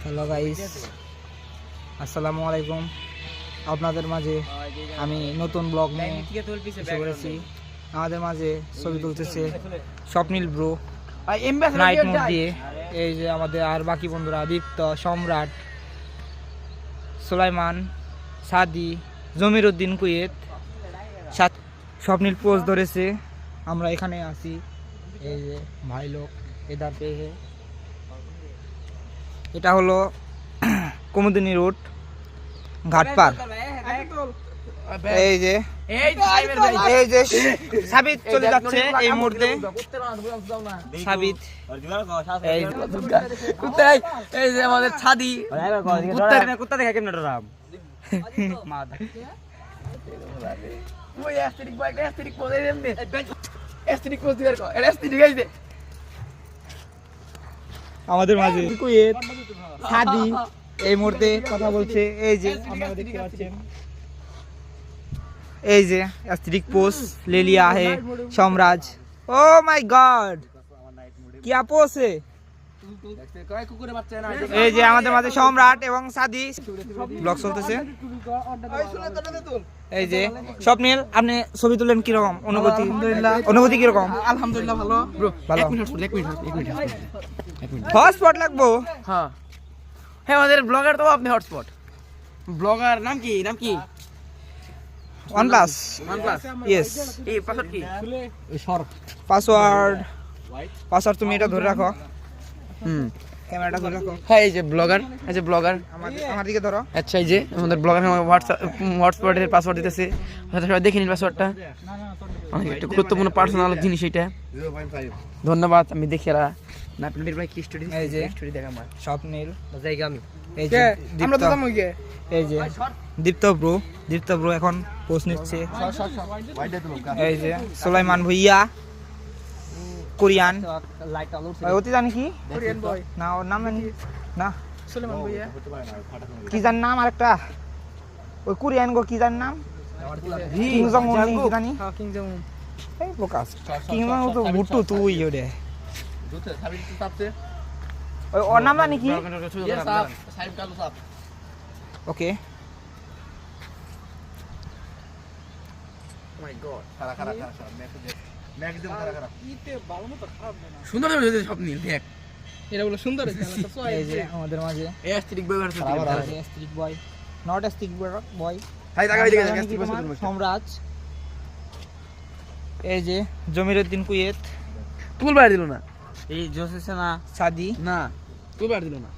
Hello guys, আসসালামু আলাইকুম। আপনাদের মাঝে আমি নতুন ব্লগ নিয়ে এসে পড়েছি। আমাদের মাঝে ছবি তুলতেছে স্বপ্নিল ব্রো নাইট মোড দিয়ে। এই যে আমাদের আর বাকি বন্ধুরা দীপ্ত, সম্রাট, সুলাইমান, সাদি, জমির উদ্দিন, কুয়েত, স্বপ্নিল পোজ ধরেছে। আমরা এখানে আছি। এই যে ভাই লোক এদার পেয়ে, এটা হলো কুমুদিনী রোড ঘাটপার। এই যে সাবিত চলে যাচ্ছে এই মুহূর্তে। সাবিত এই যে আমাদের ছাদি কুত্তা দেখে কেমন রাম ওই অ্যাস্থেটিক বাইক অ্যাস্থেটিক পোজ এই এমনি অ্যাস্থেটিক পোজ দিবার কো অ্যাস্থেটিক গাইছে আমাদের মাঝে কুয়েত, সাদি এই মুহূর্তে কথা বলছে। এই যে আপনারা দেখতে পাচ্ছেন, এই যে অ্যাস্থেটিক পোজ ले लिया है সম্রাজ। ও মাই গড, কি পোজ है। কয় কুকুরে বাচ্চা না এই যে আমাদের মাঝে সম্রাট এবং সাদি ব্লগ চলতেছে। এই যে স্বপ্নিল, আপনি ছবি তুলেন কিরকম অনুভূতি? অনুভূতি কিরকম? আলহামদুলিল্লাহ ভালো ব্রো ভালো। 1 মিনিট হটস্পট লাগবো। হ্যাঁ হ্যাঁ আমাদের ব্লগার তো আপনি হটস্পট ব্লগার নাম কি OnePlus OnePlus ইয়েস। এই পাসওয়ার্ড কি পাসওয়ার্ড তুমি এটা ধরে রাখো, ক্যামেরাটা ধরে রাখো। হ্যাঁ এই যে ব্লগার আমার দিকে ধরো। আচ্ছা এই যে আমাদের ব্লগার হটস্পটের পাসওয়ার্ড দিতেছে। সবাই দেখে নিন পাসওয়ার্ডটা, অনেক একটা গুরুত্বপূর্ণ পার্সোনাল জিনিস এটা। ধন্যবাদ। আমি দেখে না আপনাদের ভাই কি স্টোরি এই যে স্টোরি দেখা আমার স্বপ্নিল, জায়গা আমি এই যে দীপ্ত, এই যে দীপ্ত ব্রো এখন পোস্ট নিচ্ছে। এই যে সুলাইমান ভুইয়া কোরিয়ান, অতি জানি কি না, ওর নাম জানি না, সুলেমান ভাইয়া কি জানি নাম আরেকটা, ওই কোরিয়ান গো কি জানি নাম, কিং জং উন কি জানি। হ্যাঁ কিং জং এই প্রকাশ কিং জং তো বুটু তুই ওরে, ওই ওর নাম জানি কি। ওকে সুন্দর হয়েছে স্বপ্নিল দেখ এটা বলে সুন্দর হয়েছে এই যে আমাদের মাঝে অ্যাস্থেটিক ব্যবহার streak boy, not a streak boy, হাই টাকা দিকে সম্রাজ। এই যে জমির উদ্দিন, কুয়েত, তুল বাইরে দিল না এই জোসেছে না সাদি, না তুল বাইরে দিল না